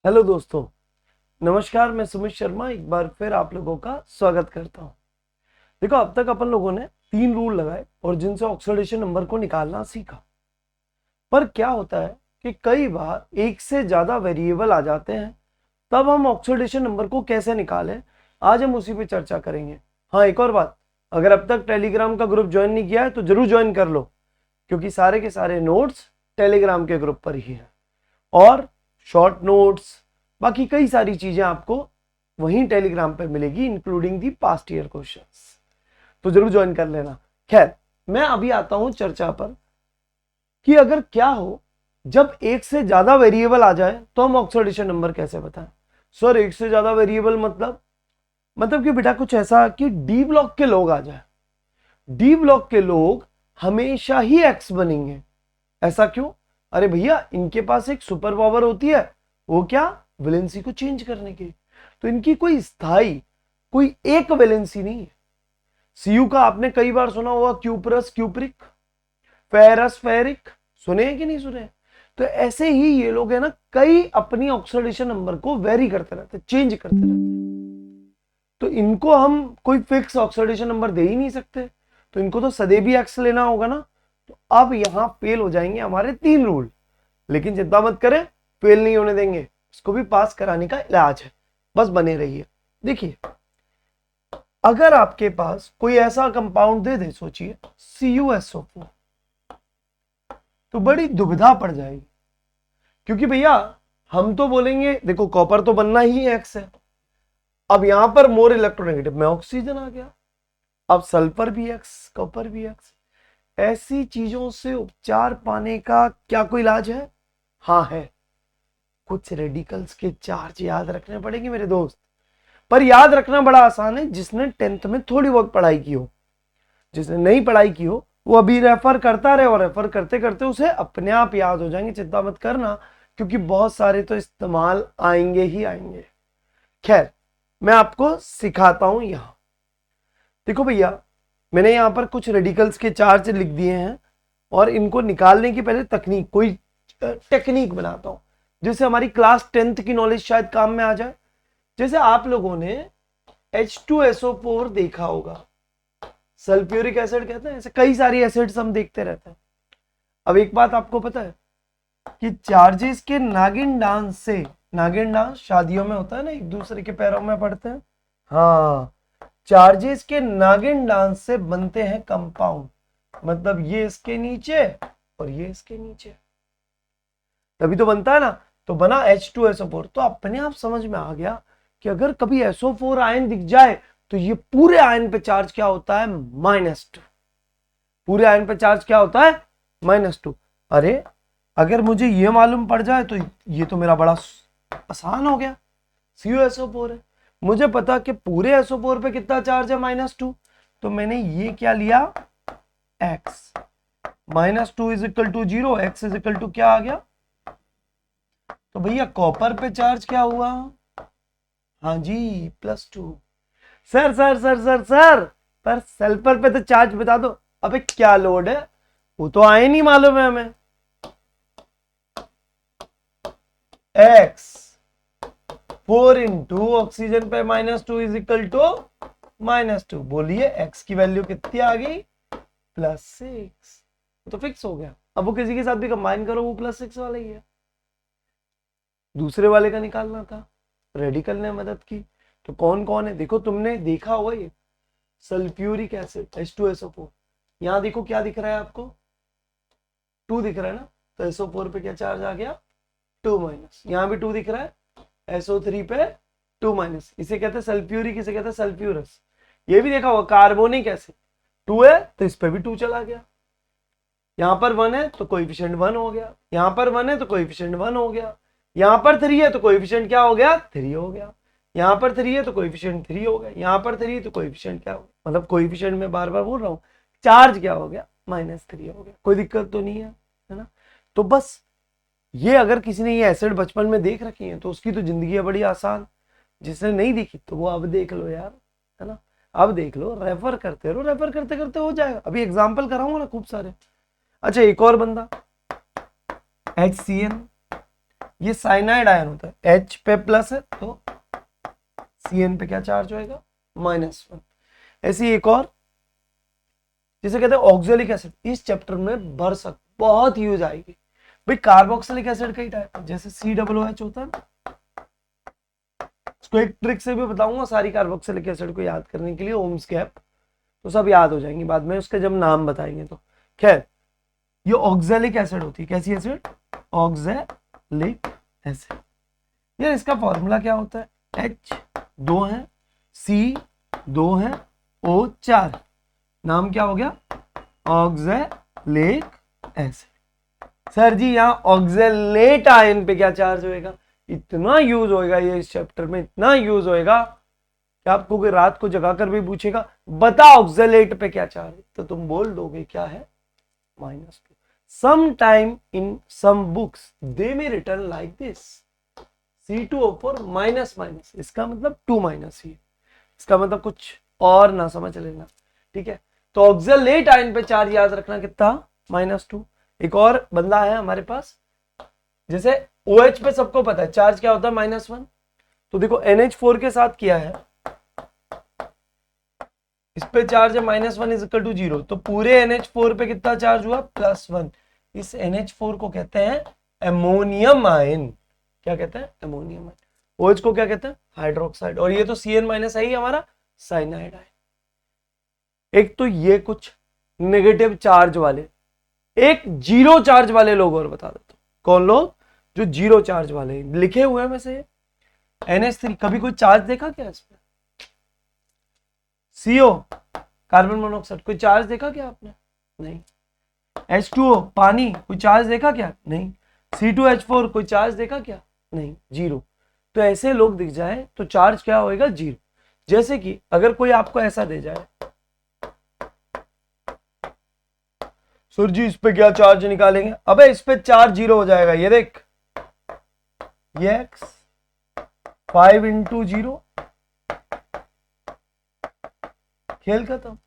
Hello दोस्तों, नमस्कार। मैं सुमित शर्मा एक बार फिर आप लोगों का स्वागत करता हूं। देखो, अब तक अपन लोगों ने 3 रूल लगाए और जिनसे ऑक्सीडेशन नंबर को निकालना सीखा। पर क्या होता है कि कई बार एक से ज्यादा वेरिएबल आ जाते हैं, तब हम ऑक्सीडेशन नंबर को कैसे निकालें, आज हम उसी पे चर्चा करेंगे। हाँ, एक और बात, अगर अब तक टेलीग्राम का ग्रुप ज्वाइन नहीं किया है तो जरूर ज्वाइन कर लो, क्योंकि सारे के सारे नोट्स टेलीग्राम के ग्रुप पर ही है। और शॉर्ट नोट्स, बाकी कई सारी चीजें आपको वहीं टेलीग्राम पे मिलेगी, including the past year questions. तो जरूर ज्वाइन कर लेना। खैर, मैं अभी आता हूं चर्चा पर कि अगर क्या हो जब एक से ज्यादा वेरिएबल आ जाए तो हम ऑक्सीडेशन नंबर कैसे बताएं। सर, एक से ज्यादा वेरिएबल मतलब कि बेटा कुछ ऐसा कि डी ब्लॉक के लोग आ जाए। डी ब्लॉक के लोग हमेशा ही एक्स बनेंगे। ऐसा क्यों? अरे भैया, इनके पास एक सुपर पावर होती है। वो क्या? वैलेंसी को चेंज करने की। तो इनकी कोई स्थाई, कोई एक वैलेंसी नहीं है। सीयू का आपने कई बार सुना होगा, क्यूपरस क्यूपरिक, फेरस फेरिक। सुने हैं कि नहीं सुने? तो ऐसे ही ये लोग है ना, कई अपनी ऑक्सीडेशन नंबर को वेरी करते रहते, चेंज करते रहते। तो इनको हम कोई फिक्स ऑक्सीडेशन नंबर दे ही नहीं सकते, तो इनको तो सदैव एक्स लेना होगा ना। तो अब यहां फेल हो जाएंगे हमारे 3 रूल। लेकिन चिंता मत करें, फेल नहीं होने देंगे, इसको भी पास कराने का इलाज है। बस बने रहिए। देखिए, अगर आपके पास कोई ऐसा कंपाउंड दे दे, सोचिए CuSO4, तो बड़ी दुविधा पड़ जाएगी। क्योंकि भैया, हम तो बोलेंगे देखो कॉपर तो बनना ही एक्स है। अब यहां पर मोर इलेक्ट्रोनेगेटिव में ऑक्सीजन आ गया। अब सल्फर भी एक्स, कॉपर भी एक्स। ऐसी चीजों से उपचार पाने का क्या कोई इलाज है? हाँ है। कुछ रेडिकल्स के चार्ज याद रखने पड़ेंगे मेरे दोस्त। पर याद रखना बड़ा आसान है, जिसने 10th में थोड़ी बहुत पढ़ाई की हो। जिसने नहीं पढ़ाई की हो वो अभी रेफर करता रहे, और रेफर करते करते उसे अपने आप याद हो जाएंगे। चिंता मत करना, क्योंकि बहुत सारे तो इस्तेमाल आएंगे ही आएंगे। खैर, मैं आपको सिखाता हूं। यहां देखो भैया, मैंने यहां पर कुछ रेडिकल्स के चार्ज लिख दिए हैं, और इनको निकालने की पहले तकनीक, कोई टेक्निक बनाता हूं जिससे हमारी क्लास 10th की नॉलेज शायद काम में आ जाए। जैसे आप लोगों ने H2SO4 देखा होगा, सल्फ्यूरिक एसिड कहते हैं। ऐसे कई सारी एसिड्स हम देखते रहते हैं। अब एक बात आपको पता है कि चार्जेस के नागिन डांस से, नागिन डांस शादियों में होता है ना, एक दूसरे के पैरों में पड़ते हैं। हाँ, चार्जेस के नागिन डांस से बनते हैं कंपाउंड। मतलब ये इसके नीचे और ये इसके नीचे, तभी तो बनता है ना। तो बना H2SO4। तो अपने आप समझ में आ गया कि अगर कभी SO4 आयन दिख जाए तो ये पूरे आयन पे चार्ज क्या होता है? -2। पूरे आयन पे चार्ज क्या होता है? -2। अरे, अगर मुझे ये मालूम पड़ जाए तो ये तो मेरा बड़ा आसान हो गया। CuSO4 है, मुझे पता कि पूरे SO4 पे कितना चार्ज है? -2। तो मैंने ये क्या लिया? x। -2 is equal to 0, x is equal to क्या आ गया? तो भैया, कॉपर पे चार्ज क्या हुआ? हाँ जी, +2। Sir sir sir sir sir, पर सल्फर पे तो चार्ज बता दो। अबे क्या लोड है, वो तो आए नहीं मालूम है हमें। x 4 इंटू ऑक्सीजन पे -2 इज इक्वल टू -2। बोलिए x की वैल्यू कितनी आ गई? +6। तो फिक्स हो गया। अब वो किसी के साथ भी कंबाइन करो, वो +6 वाला ही है। दूसरे वाले का निकालना था, रेडिकल ने मदद की। तो कौन कौन है देखो, तुमने देखा होगा ये सल्फ्यूरिक एसिड H2SO4। यहां देखो क्या दिख रहा है आपको? 2 दिख रहा है ना। तो SO4 पे क्या चार्ज आ गया? 2-। यहां भी 2 दिख रहा है, SO3 पे 2-। इसे कहते हैं सल्फ्यूरिक, इसे कहते हैं सल्फ्यूरस। ये भी देखा होगा कार्बोनिक एसिड, 2 है तो इस पे भी 2 चला गया। यहां पर 1 है तो कोएफिशिएंट 1 हो गया, यहां पर 1 है तो कोएफिशिएंट 1 हो गया, यहां पर 3 है तो कोएफिशिएंट क्या हो गया? 3 हो गया। यहां पर 3 है तो कोएफिशिएंट 3 हो गया, यहां पर 3 है तो कोएफिशिएंट क्या हो गया? मतलब कोएफिशिएंट में बार बार बोल रहा हूं, चार्ज क्या हो गया? -3 हो गया। कोई दिक्कत तो नहीं है ना? तो बस ये, अगर किसी ने ये एसिड बचपन में देख रखी है तो उसकी तो जिंदगी है बड़ी आसान। जिसने नहीं देखी तो वो अब देख लो यार, है ना। अब देख लो, रेफर करते रहो, रेफर करते करते हो जाएगा। अभी एग्जाम्पल कराऊंगा ना खूब सारे। अच्छा, एक और बंदा HCl, ये साइनाइड आयन होता है, H पे प्लस है तो CN पे क्या चार्ज होएगा, -1। ऐसी एक और जिसे कहते हैं ऑक्जेलिक एसिड, इस चैप्टर में भर सक बहुत यूज आएगी भाई। कार्बोक्सिलिक एसिड का ही टाइप है, जैसे COOH होता है ना, इसको एक ट्रिक से भी बताऊंगा सारी कार्बोक्सिलिक एसिड को याद करने के लिए, ओम्स गैप तो सब याद हो जाएंगी बाद में उसके जब नाम बताएंगे तो। खैर ये ऑक्जेलिक एसिड होती है, कैसी एसिड, ऑक्जेलिक एसिड। यार इसका फॉर्मूला क्या होता है, H 2 है, C 2 है, O 4, नाम क्या हो गया, ऑक्जेलिक एसिड। सर जी यहाँ ऑक्जेलेट आयन पे क्या चार्ज होएगा, इतना यूज होएगा ये इस चैप्टर में, इतना यूज होएगा कि आपको कोई रात को जगा कर भी पूछेगा बता ऑक्जेलेट पे क्या चार्ज, तो तुम बोल दोगे क्या है, -2। Sometime in some books they may written like this, C2O4 minus, इसका मतलब 2 ही, इसका मतलब कुछ और ना समझ लेना, ठीक है। तो ऑक्जेलेट आयन पे चार्ज याद रखना कितना, -2। एक और बंदा है हमारे पास, जैसे OH पे सबको पता है चार्ज क्या होता है, -1। तो देखो NH4 के साथ किया है, इस पे चार्ज है -1 = 0, तो पूरे NH4 पे कितना चार्ज हुआ, +1। इस NH4 को कहते हैं अमोनियम आयन, क्या कहते हैं, अमोनियम आयन। OH को क्या कहते हैं, हाइड्रोक्साइड, और ये तो CN- है ही हमारा साइनाइड आयन। एक तो ये कुछ नेगेटिव चार्ज वाले, एक जीरो चार्ज वाले लोग और बता देता हूं, कौन लोग, जो जीरो चार्ज वाले लिखे हुए हैं वैसे NH3, कभी कोई चार्ज देखा क्या इस पे, CO कार्बन मोनोऑक्साइड, कोई चार्ज देखा क्या आपने, नहीं। H2O पानी, कोई चार्ज देखा क्या, नहीं। C2H4 कोई चार्ज देखा क्या, नहीं, 0। तो ऐसे लोग दिख जाए तो चार्ज क्या होएगा, 0। जैसे कि अगर कोई आपको ऐसा दे जाए, सर जी इस पे क्या चार्ज निकालेंगे, अबे इस पे चार्ज 0 हो जाएगा, ये देख, ये X 5 × 0, खेल खत्म।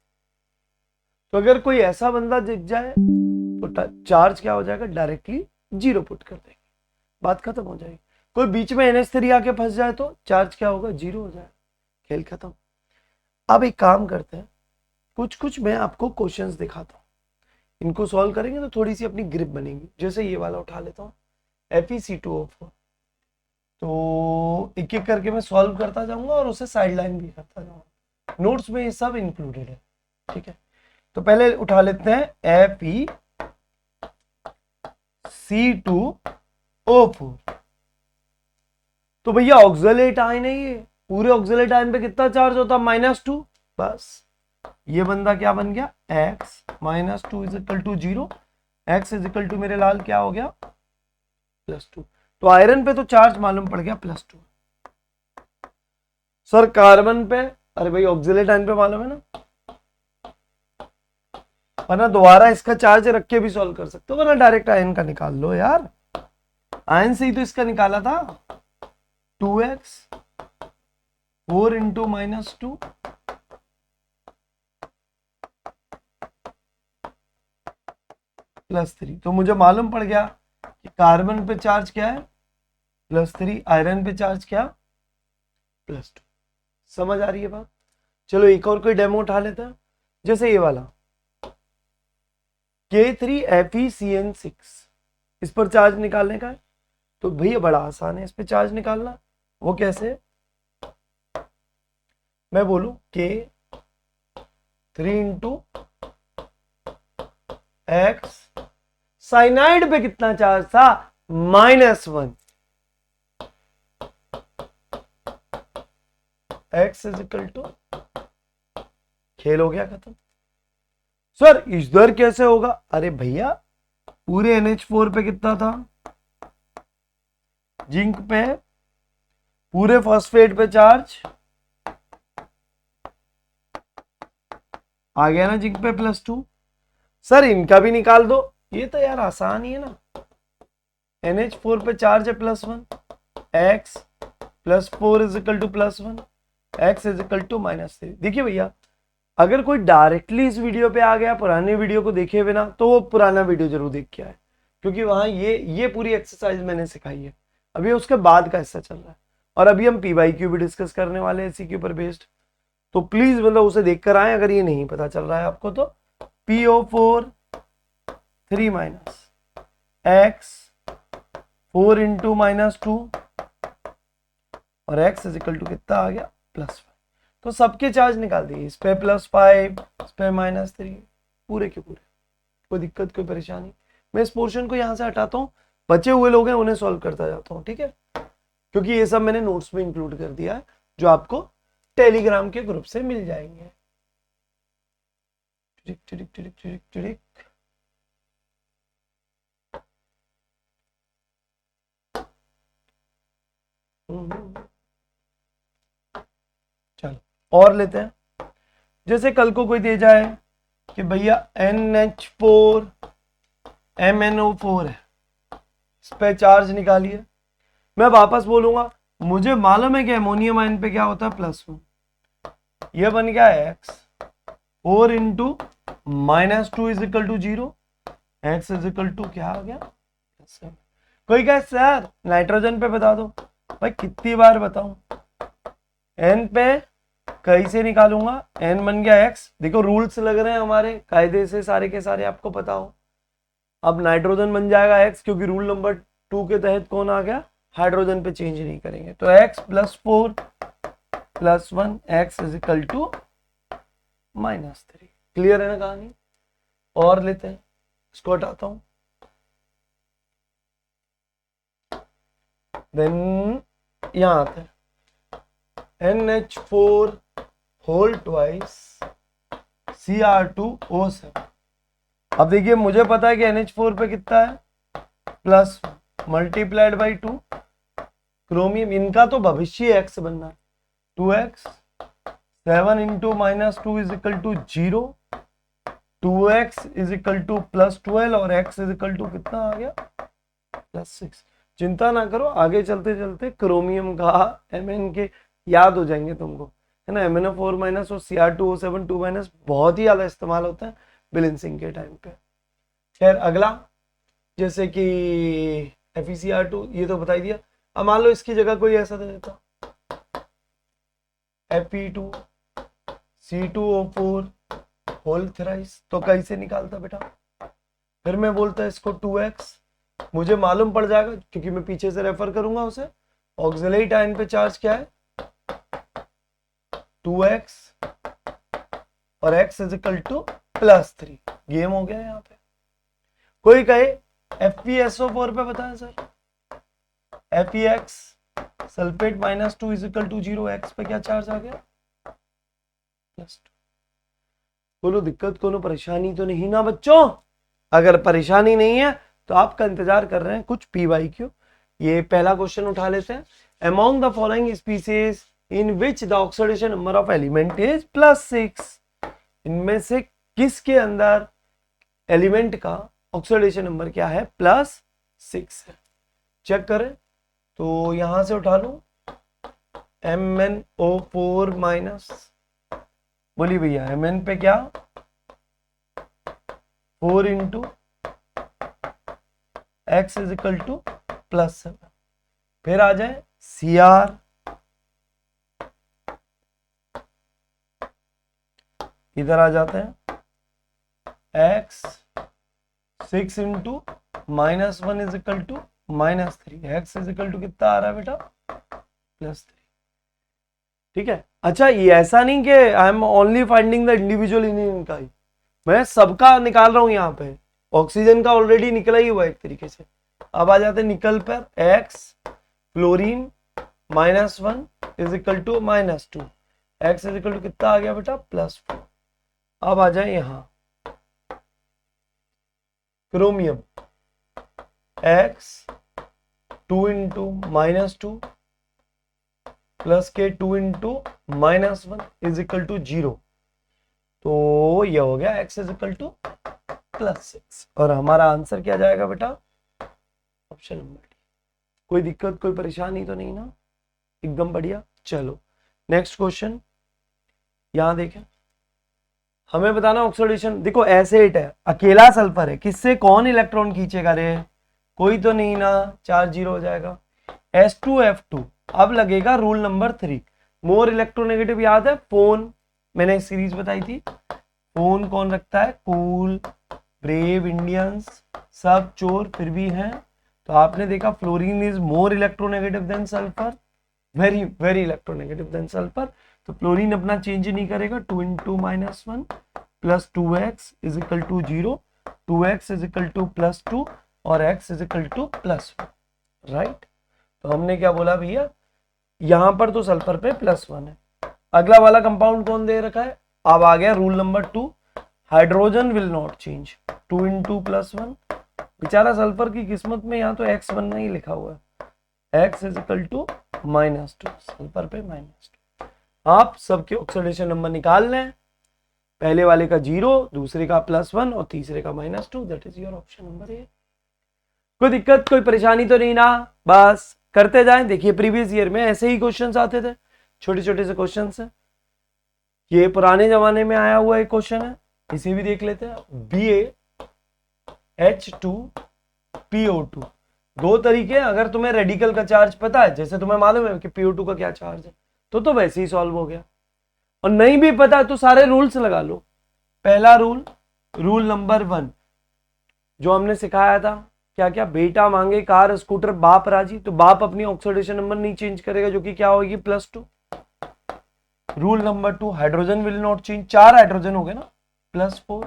तो अगर कोई ऐसा बंदा दिख जाए तो चार्ज क्या हो जाएगा, डायरेक्टली 0 पुट कर देंगे, बात खत्म हो जाएगी। कोई बीच में NH3 आके फंस जाए तो चार्ज क्या होगा, 0 हो जाएगा, खेल खत्म। अब एक काम करते हैं, कुछ मैं आपको क्वेश्चंस दिखाता हूँ, इनको सॉल्व करेंगे तो थोड़ी सी अपनी ग्रिप बनेगी। जैसे ये वाला उठा लेता हूँ, FeC2O4, तो एक एक करके मैं सॉल्व करता जाऊंगा और उसे साइड लाइन भी करता जाऊंगा, नोट्स में ये सब इंक्लूडेड है, ठीक है। तो पहले उठा लेते हैं FeC2O4, तो भैया ऑक्जेलेट आयन है ये, पूरे ऑक्जेलेट आयन पे कितना चार्ज होता है, -2, बस ये बंदा क्या बन गया, X -2 = 0, X = मेरे लाल क्या हो गया, +2। तो आयरन पे तो चार्ज मालूम पड़ गया, +2। सर कार्बन पे, अरे भाई ऑक्जेलेट आयन पे मालूम है ना, वरना दोबारा इसका चार्ज रख के भी सॉल्व कर सकते हो, वरना डायरेक्ट आयन का निकाल लो यार, आयन से ही तो इसका निकाला था, 2x 4 × -2 +3। तो मुझे मालूम पड़ गया कि कार्बन पे चार्ज क्या है, +3, आयरन पे चार्ज क्या, +2। समझ आ रही है बात। चलो एक और कोई डेमो उठा लेते हैं, जैसे ये वाला K3FeCN6, इस पर चार्ज निकालने का है, तो भैया बड़ा आसान है इस पे चार्ज निकालना। वो कैसे, मैं बोलूं K3 × X, साइनाइड पे कितना चार्ज था, -1, X = खेल हो गया खत्म। सर इधर कैसे होगा, अरे भैया पूरे NH4 पे कितना था, जिंक पे, पूरे फॉस्फेट पे चार्ज आ गया ना, जिंक पे +2। सर इनका भी निकाल दो, ये तो यार आसान ही है ना, NH4 पे चार्ज है +1, X +4 = +1, X = -3। देखिए भैया अगर कोई डायरेक्टली इस वीडियो पे आ गया पुराने वीडियो को देखे बिना, तो वो पुराना वीडियो जरूर देख के आए, क्योंकि वहां ये पूरी एक्सरसाइज मैंने सिखाई है। अभी उसके बाद का हिस्सा चल रहा है, और अभी हम पी बाई क्यू भी डिस्कस करने वाले हैं इसी के ऊपर बेस्ड। तो प्लीज मतलब उसे देख कर आए अगर ये नहीं पता चल रहा है आपको तो। PO4 3 माइनस एक्स 4 इंटू -2 और x इज इक्वल टू कितना आ गया +5। तो सबके चार्ज निकाल दिए, इस पे +5, इस पे -3, पूरे के पूरे। कोई दिक्कत कोई परेशानी? मैं इस पोर्शन को यहाँ से हटाता हूँ, बचे हुए लोग हैं उन्हें सॉल्व करता जाता हूँ, ठीक है, क्योंकि ये सब मैंने नोट्स में इंक्लूड कर दिया है जो आपको टेलीग्राम के ग्रुप से मिल जाएंगे। टिक टिक टिक टिक टिक। चलो और लेते हैं। जैसे कल को कोई दे जाए कि भैया NH4 MnO4 है, इस पे चार्ज निकालिए। मैं वापस बोलूंगा, मुझे मालूम है कि अमोनियम आयन पे क्या होता है +1, ये बन गया x 4 into -2 is equal to 0, x is equal to क्या आ गया +7। कोई कहे सर नाइट्रोजन पे बता दो, भाई कितनी बार बताऊं, n पे कहीं से निकालूंगा, n बन गया x। देखो रूल्स लग रहे हैं हमारे कायदे से सारे के सारे आपको पता हो। अब नाइट्रोजन बन जाएगा x, क्योंकि रूल नंबर 2 के तहत कौन आ गया, हाइड्रोजन पे चेंज नहीं करेंगे, तो x +4 +1 x is equal to -3। Clear है ना कहानी? और लेते हैं, इसको हटाता हूं। देन यहां आते हैं NH4 होल ट्वाइस Cr2O7। अब देखिए मुझे पता है कि NH4 पे कितना है प्लस मल्टीप्लाइड बाई 2, क्रोमियम इनका तो भविष्य x बनना है, 2x 7 into -2 is equal to 0, 2x is equal to +12 और x इज इक्वल टू कितना आ गया +6। चिंता ना करो, आगे चलते चलते क्रोमियम का Mn के याद हो जाएंगे तुमको, है ना। MnO4- और Cr2O7 2- बहुत ही ज्यादा इस्तेमाल होता है बैलेंसिंग के टाइम पे। खैर अगला, जैसे कि FeCr2, ये तो बता ही दिया। अब मान लो इसकी जगह कोई ऐसा दे देता Fe2C2O4 होल थ्राइस, तो कैसे निकालता बेटा? फिर मैं बोलता इसको 2x, मुझे मालूम पड़ जाएगा क्योंकि मैं पीछे से रेफर करूंगा उसे। ऑक्सिलेट आयन पे चार्ज क्या है 2x और x is equal to +3। Game हो गया यहाँ पे। कोई कहे FeSO4 पे बताएं sir, FeX sulphate -2 is equal to 0, x पे क्या चार्ज आ गया +2। कोनो दिक्कत कोनो परेशानी तो नहीं ना बच्चों? अगर परेशानी नहीं है तो आपका इंतजार कर रहे हैं कुछ PYQ। ये पहला क्वेश्चन उठा लेते हैं। Among the following species in which the oxidation number of element is +6, इनमें से किसके अंदर एलिमेंट का ऑक्सीडेशन नंबर क्या है +6 है? चेक करें तो यहां से उठा लू MnO4-, बोलिए भैया Mn पे क्या 4 into x is equal to +7। फिर आ जाए Cr, इधर आ जाते हैं x 6 into -1 is equal to -3, x is equal to कितना आ रहा है बेटा +3। ठीक है। अच्छा ये ऐसा नहीं कि I am only finding the individual in इनका ही, मैं सबका निकाल रहा हूं। यहाँ पे ऑक्सीजन का ऑलरेडी निकला ही हुआ एक तरीके से। अब आ जाते हैं निकल पर, x fluorine -1 is equal to -2, x is equal to कितना आ गया बेटा +4। अब आ जाए यहां क्रोमियम, x 2 इंटू -2 प्लस के 2 इंटू -1 इज इक्वल टू 0, तो ये हो गया x इज इक्वल टू +6 और हमारा आंसर क्या जाएगा बेटा ऑप्शन नंबर डी। कोई दिक्कत कोई परेशानी तो नहीं ना? एकदम बढ़िया। चलो नेक्स्ट क्वेश्चन, यहां देखें, हमें बताना ऑक्सीडेशन। देखो एसिड है, अकेला सल्फर है, किससे कौन इलेक्ट्रॉन खींचेगा रे? कोई तो नहीं ना, चार्ज 0 हो जाएगा। S2F2। अब लगेगा रूल नंबर 3, मोर इलेक्ट्रोनेगेटिव याद है, फोन, मैंने एक सीरीज बताई थी, फोन कौन रखता है, कूल, ब्रेव इंडियंस, सब चोर फिर भी हैं। तो आपने देखा fluorine is more electronegative than sulphur, very very electronegative than sulphur. तो फ्लोरीन अपना चेंज नहीं करेगा, 2 into -1 plus 2x is equal to 0, 2x is equal to +2 और x is equal to +1, right. तो हमने क्या बोला भैया, यहां पर तो सल्फर पे +1 है। अगला वाला कंपाउंड कौन दे रखा है, अब आ गया rule number 2, hydrogen will not change, 2 into +1। बेचारा सल्फर की किस्मत में यहाँ तो x1 नहीं लिखा हुआ है, x is equal to -2, sulphur पे -2। आप सबके ऑक्सीडेशन नंबर निकाल लें, पहले वाले का 0, दूसरे का +1 और तीसरे का -2, that is your option number A. कोई दिक्कत कोई परेशानी तो नहीं ना, बस करते जाएं। देखिए प्रीवियस ईयर में ऐसे ही क्वेश्चंस आते थे, छोटे छोटे से क्वेश्चंस है, ये पुराने जमाने में आया हुआ एक क्वेश्चन है, इसे भी देख लेते हैं। BaH2PO2, दो तरीके हैं, अगर तुम्हें रेडिकल का चार्ज पता है, जैसे तुम्हें मालूम है कि PO2 का क्या चार्ज है, तो वैसे ही सॉल्व हो गया। और नहीं भी पता तो सारे रूल्स लगा लो। पहला रूल, रूल नंबर 1 जो हमने सिखाया था, क्या क्या, बेटा मांगे कार स्कूटर बाप राजी, तो बाप अपनी ऑक्सीडेशन नंबर नहीं चेंज करेगा, जो कि क्या होगी, +2। Rule number 2, hydrogen will not change, 4 hydrogen हो गए ना, +4।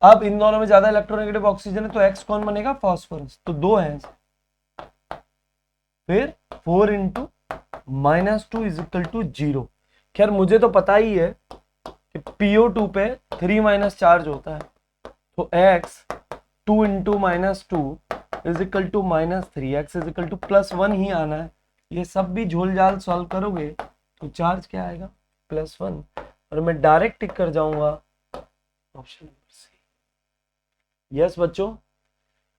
अब इन दोनों में ज्यादा इलेक्ट्रोनेगेटिव ऑक्सीजन है तो एक्स कौन बनेगा, फास्फोरस, तो 2 है। फिर 4 into -2 इज इक्वल टू 0। खैर मुझे तो पता ही है कि PO2 पे 3 चार्ज होता है, तो x 2 into -2 is equal to -3, x is equal to +1 ही आना है। ये सब भी झोल झाल सॉल्व करोगे तो चार्ज क्या आएगा, +1, और मैं डायरेक्ट टिक कर जाऊंगा ऑप्शन नंबर सी। यस बच्चों,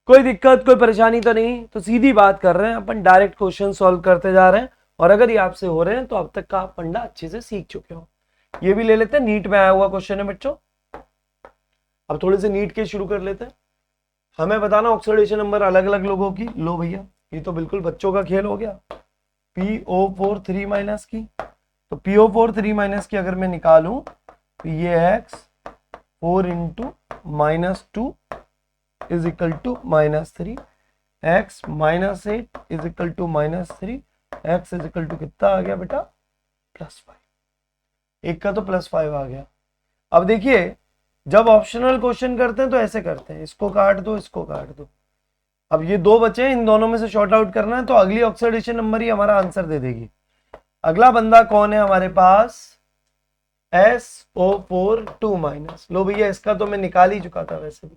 कोई दिक्कत कोई परेशानी तो नहीं, तो सीधी बात कर रहे हैं अपन, डायरेक्ट क्वेश्चन सॉल्व करते जा रहे हैं, और अगर ये आपसे हो रहे हैं तो अब तक का आप फंडा अच्छे से सीख चुके हो। ये भी ले लेते हैं, नीट में आया हुआ क्वेश्चन है बच्चों। अब थोड़े से नीट के शुरू कर लेते हैं। हमें बताना ऑक्सीडेशन नंबर अलग अलग लोगों की। लो भैया, ये तो बिल्कुल बच्चों का खेल हो गया। PO4 3- की, तो PO4 3- की अगर मैं निकालूं तो ये x 4 into -2 is equal to -3, x -8 is equal to -3, x is equal to कितना आ गया बेटा, +5। एक का तो +5 आ गया। अब देखिए, जब ऑप्शनल क्वेश्चन करते हैं तो ऐसे करते हैं, इसको काट दो, इसको काट दो। अब ये दो बचे, इन दोनों में से शॉर्ट आउट करना है, तो अगली ऑक्सीडेशन नंबर ही हमारा आंसर दे देगी। अगला बंदा कौन है हमारे पास, SO4 2-। लो भैया, इसका तो मैं निकाल ही चुका था वैसे भी,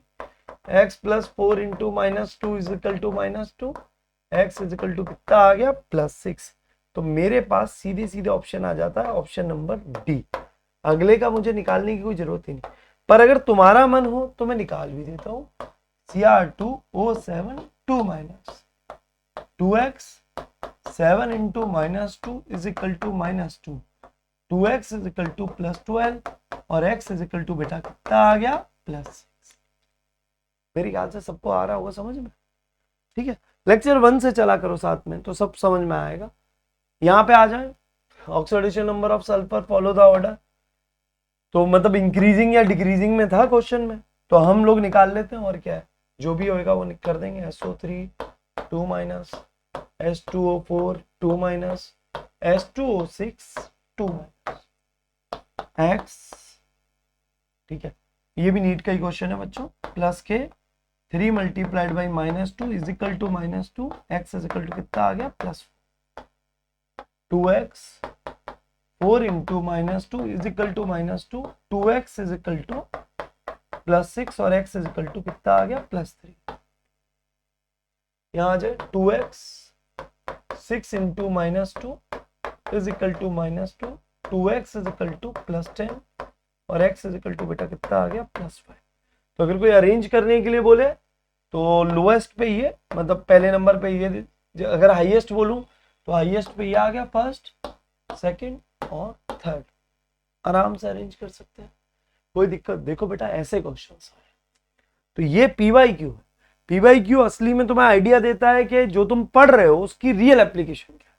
x + 4 into -2 is equal to -2, x is equal to कितना आ गया, +6। तो मेरे पास सीधे सीधे ऑप्शन आ जाता है, ऑप्शन नंबर डी। अगले का मुझे निकालने की कोई जरूरत ही नहीं, पर अगर तुम्हारा मन हो तो मैं निकाल भी देता हूँ। Cr2O7 2-, 2x 7 into -2 is equal to -2, 2x is equal to +12 और x इज इक्वल टू बेटा कितना आ गया, +6। मेरे ख्याल से सबको आ रहा होगा समझ में, ठीक है। लेक्चर 1 से चला करो साथ में, तो सब समझ में आएगा। यहाँ पे आ जाए, oxidation number of sulphur follow the order, तो मतलब इंक्रीजिंग या डिक्रीजिंग में था क्वेश्चन में, तो हम लोग निकाल लेते हैं, और क्या है, जो भी होएगा वो कर देंगे। SO3 2-, S2O4 2-, S2O6 2-, X, ठीक है। ये भी नीट का ही क्वेश्चन है बच्चों, प्लस के 3 × -2 is equal to -2, x is equal to कितना आ गया, +4, 2x 4 into -2 is equal to -2, 2x is equal to +6 और x इज इक्वल टू कितना आ गया, +3। यहाँ आ जाए 2x 6 into -2 is equal to -2, 2x is equal to +10 और x इज इक्वल टू बेटा कितना आ गया, +5। तो अगर कोई अरेंज करने के लिए बोले तो लोएस्ट पे ये, मतलब पहले नंबर पे ये, अगर हाईएस्ट बोलूं तो हाईएस्ट पे ये आ गया, फर्स्ट सेकंड और थर्ड, आराम से अरेंज कर सकते हैं, कोई दिक्कत। देखो बेटा ऐसे क्वेश्चन है, तो ये PYQ है, PYQ असली में तुम्हें आइडिया देता है कि जो तुम पढ़ रहे हो उसकी रियल एप्लीकेशन क्या है।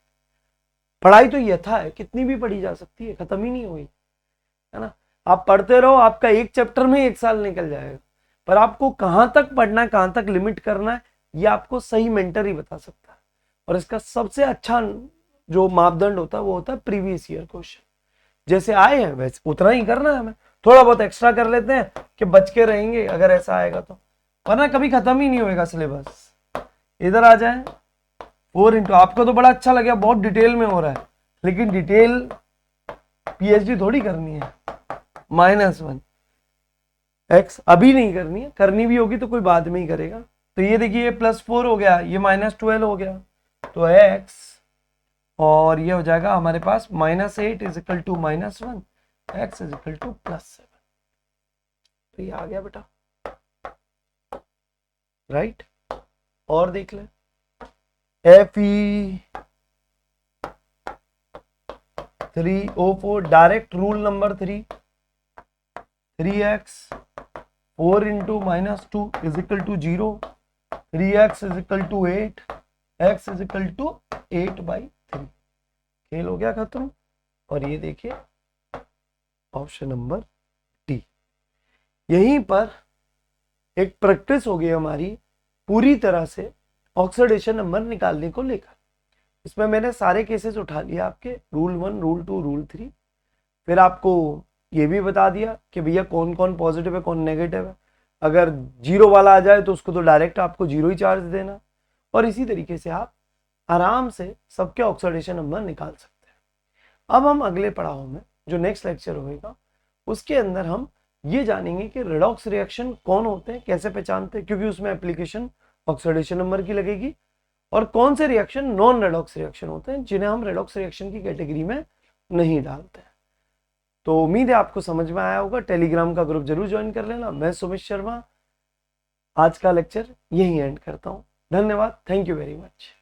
पढ़ाई तो यथा है, कितनी भी पढ़ी जा सकती है, खत्म ही नहीं हुई, है ना। आप पढ़ते रहो, आपका एक चैप्टर में 1 साल निकल जाएगा, पर आपको कहां तक पढ़ना है, कहां तक लिमिट करना है, ये आपको सही मेंटर ही बता सकता है। और इसका सबसे अच्छा जो मापदंड होता है वो होता है प्रीवियस ईयर क्वेश्चन। जैसे आए हैं वैसे उतना ही करना है हमें, थोड़ा बहुत एक्स्ट्रा कर लेते हैं कि बच के रहेंगे अगर ऐसा आएगा तो, वरना कभी खत्म ही नहीं होएगा सिलेबस। इधर आ जाए 4 इंटू, आपको तो बड़ा अच्छा लगा, बहुत डिटेल में हो रहा है, लेकिन डिटेल PhD थोड़ी करनी है। -1 x अभी नहीं करनी है, करनी भी होगी तो कोई बाद में ही करेगा। तो ये देखिए +4 हो गया, ये -12 हो गया, तो x और ये हो जाएगा हमारे पास -8 is equal to -1, x is equal to +7। तो ये आ गया बेटा, राइट। और देख ले FE 304 direct rule number 3, 3x 4 into -2 is equal to 0, 3x is equal to 8, x is equal to 8/3। खेल हो गया खत्म। और ये देखिए ऑप्शन नंबर डी। यहीं पर एक प्रैक्टिस हो गई हमारी पूरी तरह से ऑक्सीडेशन नंबर निकालने को लेकर। इसमें मैंने सारे केसेस उठा लिए आपके, रूल 1, रूल 2, रूल 3। फिर आपको ये भी बता दिया कि भैया कौन कौन पॉजिटिव है कौन नेगेटिव है। अगर 0 वाला आ जाए तो उसको तो डायरेक्ट आपको 0 ही चार्ज देना। और इसी तरीके से आप आराम से सबके ऑक्सीडेशन नंबर निकाल सकते हैं। अब हम अगले पड़ाव में जो नेक्स्ट लेक्चर होगा उसके अंदर हम ये जानेंगे कि रेडॉक्स रिएक्शन कौन होते हैं, कैसे पहचानते हैं, क्योंकि उसमें एप्लीकेशन ऑक्सीडेशन नंबर की लगेगी, और कौन से रिएक्शन नॉन रेडॉक्स रिएक्शन होते हैं जिन्हें हम रेडॉक्स रिएक्शन की कैटेगरी में नहीं डालते हैं। तो उम्मीद है आपको समझ में आया होगा। टेलीग्राम का ग्रुप जरूर ज्वाइन कर लेना। मैं सुमित शर्मा आज का लेक्चर यहीं एंड करता हूं। धन्यवाद, थैंक यू वेरी मच।